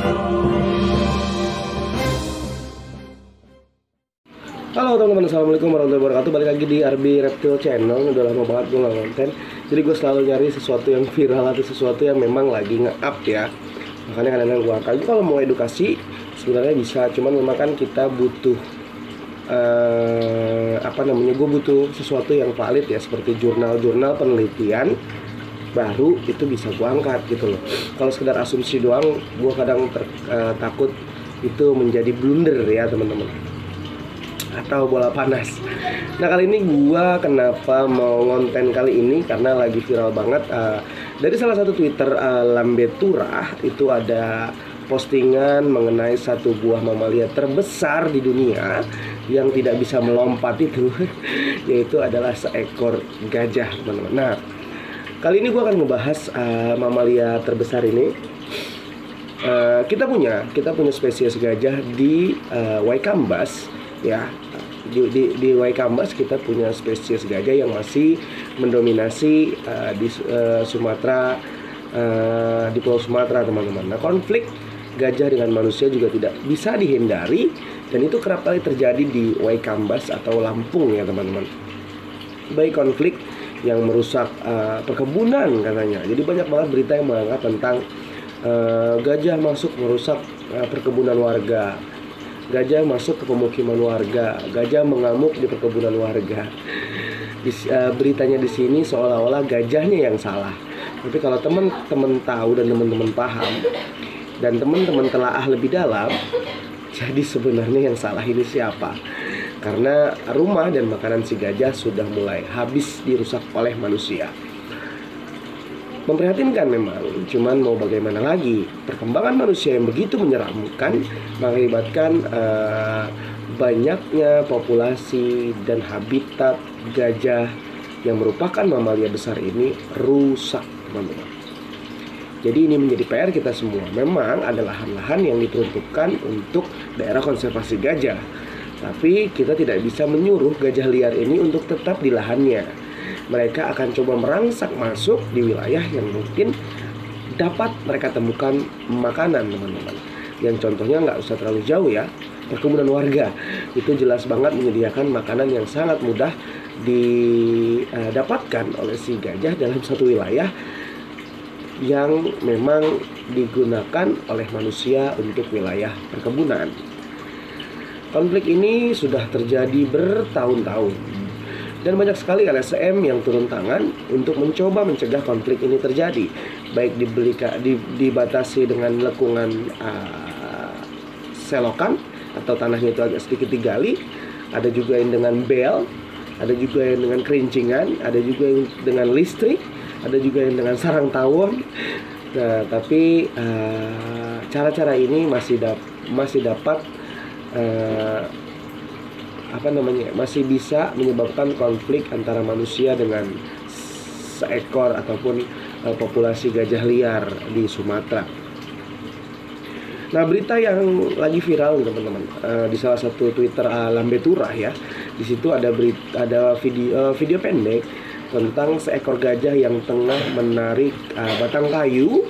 Halo teman-teman, assalamualaikum warahmatullahi wabarakatuh. Balik lagi di RB Reptile Channel. Udah lama banget gue nggak konten, jadi gue selalu nyari sesuatu yang viral atau sesuatu yang memang lagi nge-up ya. Makanya kadang-kadang gue angkat. Kalau mau edukasi sebenarnya bisa, cuman memang kan kita butuh gue butuh sesuatu yang valid ya, seperti jurnal-jurnal penelitian baru itu bisa gue angkat gitu loh. Kalau sekedar asumsi doang, gue kadang takut itu menjadi blunder ya teman-teman, atau bola panas. Nah, kali ini gua kenapa mau ngonten kali ini karena lagi viral banget dari salah satu Twitter Lambetura itu ada postingan mengenai satu buah mamalia terbesar di dunia yang tidak bisa melompat itu yaitu adalah seekor gajah, teman-teman. Nah, kali ini gua akan ngebahas mamalia terbesar ini. Kita punya spesies gajah di Waikambas ya. Di Waikambas kita punya spesies gajah yang masih mendominasi di Sumatera, di Pulau Sumatera, teman-teman. Nah, konflik gajah dengan manusia juga tidak bisa dihindari, dan itu kerap kali terjadi di Waikambas atau Lampung ya teman-teman. Baik konflik yang merusak perkebunan katanya. Jadi banyak banget berita yang mengangkat tentang gajah masuk merusak perkebunan warga, gajah masuk ke pemukiman warga, gajah mengamuk di perkebunan warga. Beritanya di sini seolah-olah gajahnya yang salah. Tapi kalau teman-teman tahu dan teman-teman paham dan teman-teman telaah lebih dalam, jadi sebenarnya yang salah ini siapa? Karena rumah dan makanan si gajah sudah mulai habis dirusak oleh manusia. Memprihatinkan memang, cuman mau bagaimana lagi, perkembangan manusia yang begitu menyeramkan mengakibatkan banyaknya populasi dan habitat gajah yang merupakan mamalia besar ini rusak, teman-teman. Jadi ini menjadi PR kita semua. Memang ada lahan-lahan yang diperuntukkan untuk daerah konservasi gajah, tapi kita tidak bisa menyuruh gajah liar ini untuk tetap di lahannya. Mereka akan coba merangsak masuk di wilayah yang mungkin dapat mereka temukan makanan, teman-teman. Yang contohnya nggak usah terlalu jauh ya, perkebunan warga itu jelas banget menyediakan makanan yang sangat mudah didapatkan oleh si gajah dalam satu wilayah yang memang digunakan oleh manusia untuk wilayah perkebunan. Konflik ini sudah terjadi bertahun-tahun, dan banyak sekali LSM yang turun tangan untuk mencoba mencegah konflik ini terjadi. Baik dibatasi dengan lekungan selokan atau tanahnya itu agak sedikit digali, ada juga yang dengan bel, ada juga yang dengan kerincingan, ada juga yang dengan listrik, ada juga yang dengan sarang tawon. Nah, tapi cara-cara ini masih dapat masih bisa menyebabkan konflik antara manusia dengan seekor ataupun populasi gajah liar di Sumatera. Nah, berita yang lagi viral teman-teman di salah satu Twitter Lambetura ya. Di situ ada video pendek tentang seekor gajah yang tengah menarik batang kayu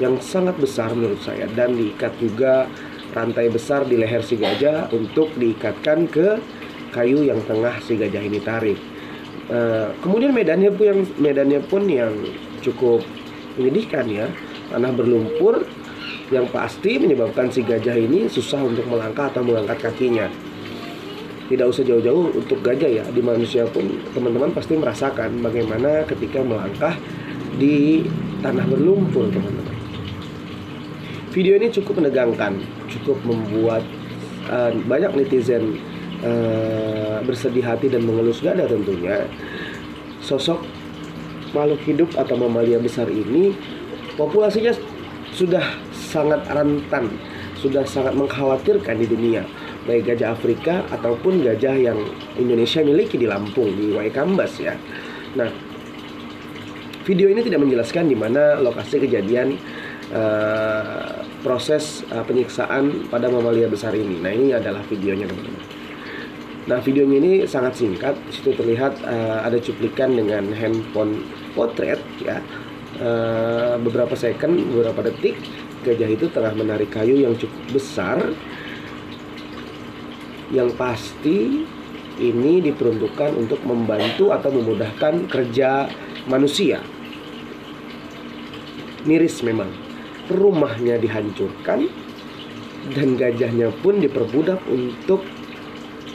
yang sangat besar menurut saya, dan diikat juga rantai besar di leher si gajah untuk diikatkan ke kayu yang tengah si gajah ini tarik. Kemudian medannya pun yang cukup menyedihkan ya, tanah berlumpur yang pasti menyebabkan si gajah ini susah untuk melangkah atau mengangkat kakinya. Tidak usah jauh-jauh untuk gajah ya, di manusia pun teman-teman pasti merasakan bagaimana ketika melangkah di tanah berlumpur, teman-teman. Video ini cukup menegangkan, cukup membuat banyak netizen bersedih hati dan mengelus dada tentunya. Sosok makhluk hidup atau mamalia besar ini populasinya sudah sangat rentan, sudah sangat mengkhawatirkan di dunia, baik gajah Afrika ataupun gajah yang Indonesia miliki di Lampung, di Waikambas ya. Nah, video ini tidak menjelaskan di mana lokasi kejadian proses penyiksaan pada mamalia besar ini. Nah, ini adalah videonya, teman-teman. Nah, videonya ini sangat singkat. Di situ terlihat ada cuplikan dengan handphone potret ya, beberapa second, beberapa detik gajah itu tengah menarik kayu yang cukup besar, yang pasti ini diperuntukkan untuk membantu atau memudahkan kerja manusia. Miris memang, rumahnya dihancurkan dan gajahnya pun diperbudak untuk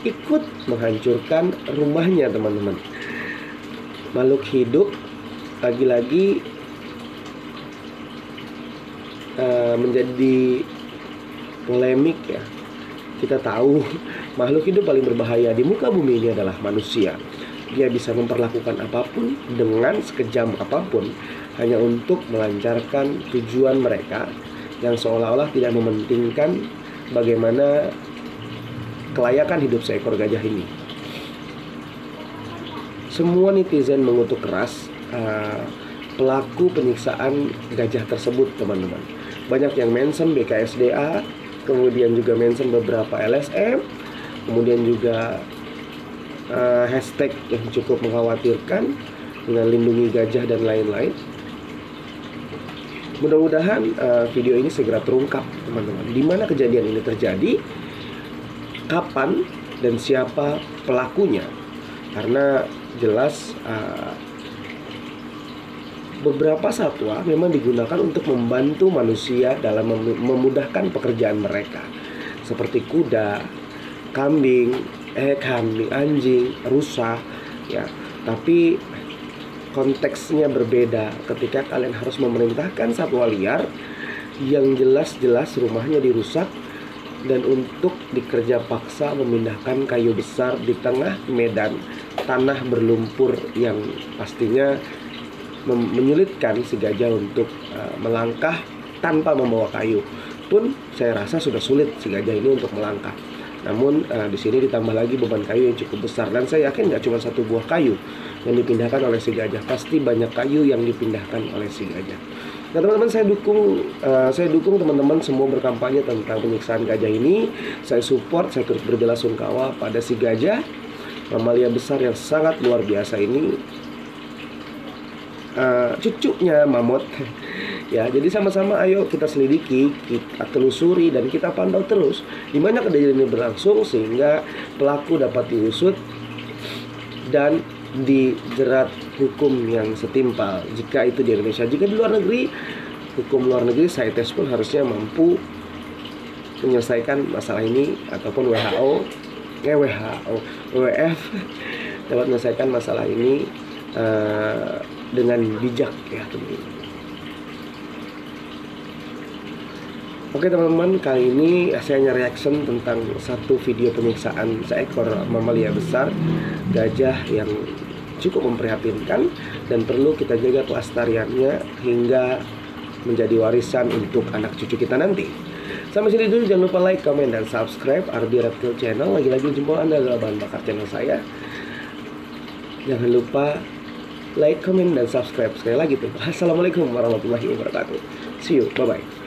ikut menghancurkan rumahnya, teman-teman. Makhluk hidup lagi-lagi menjadi polemik ya. Kita tahu makhluk hidup paling berbahaya di muka bumi ini adalah manusia. Dia bisa memperlakukan apapun dengan sekejam apapun hanya untuk melancarkan tujuan mereka yang seolah-olah tidak mementingkan bagaimana kelayakan hidup seekor gajah ini. Semua netizen mengutuk keras pelaku penyiksaan gajah tersebut, teman-teman. Banyak yang mention BKSDA, kemudian juga mention beberapa LSM, kemudian juga hashtag yang cukup mengkhawatirkan dengan lindungi gajah dan lain-lain. Mudah-mudahan video ini segera terungkap, teman-teman. Di mana kejadian ini terjadi, kapan, dan siapa pelakunya. Karena jelas beberapa satwa memang digunakan untuk membantu manusia dalam memudahkan pekerjaan mereka, seperti kuda, kambing, anjing, rusa, ya. Tapi konteksnya berbeda ketika kalian harus memerintahkan satwa liar yang jelas-jelas rumahnya dirusak dan untuk dikerja paksa memindahkan kayu besar di tengah medan tanah berlumpur yang pastinya menyulitkan si gajah untuk melangkah tanpa membawa kayu. Pun saya rasa sudah sulit si gajah ini untuk melangkah. Namun di sini ditambah lagi beban kayu yang cukup besar, dan saya yakin nggak cuma satu buah kayu yang dipindahkan oleh si gajah, pasti banyak kayu yang dipindahkan oleh si gajah. Nah, teman-teman, saya dukung teman-teman semua berkampanye tentang penyiksaan gajah ini. Saya support, saya turut berbelasungkawa pada si gajah, mamalia besar yang sangat luar biasa ini. Cucunya mamut ya. Jadi sama-sama ayo kita selidiki, kita telusuri, dan kita pantau terus di mana kejadian ini berlangsung sehingga pelaku dapat diusut dan dijerat hukum yang setimpal. Jika itu di Indonesia, jika di luar negeri, hukum luar negeri CITES pun harusnya mampu menyelesaikan masalah ini, ataupun WWF dapat menyelesaikan masalah ini dengan bijak ya, teman-teman. Oke teman-teman, kali ini saya hanya reaction tentang satu video penyiksaan seekor mamalia besar gajah yang cukup memprihatinkan dan perlu kita jaga kelestariannya hingga menjadi warisan untuk anak cucu kita nanti. Sampai sini dulu, jangan lupa like, comment, dan subscribe Ardi Reptile Channel. Lagi-lagi jempol Anda adalah bahan bakar channel saya. Jangan lupa like, comment, dan subscribe sekali lagi tuh. Assalamualaikum warahmatullahi wabarakatuh. See you, bye-bye.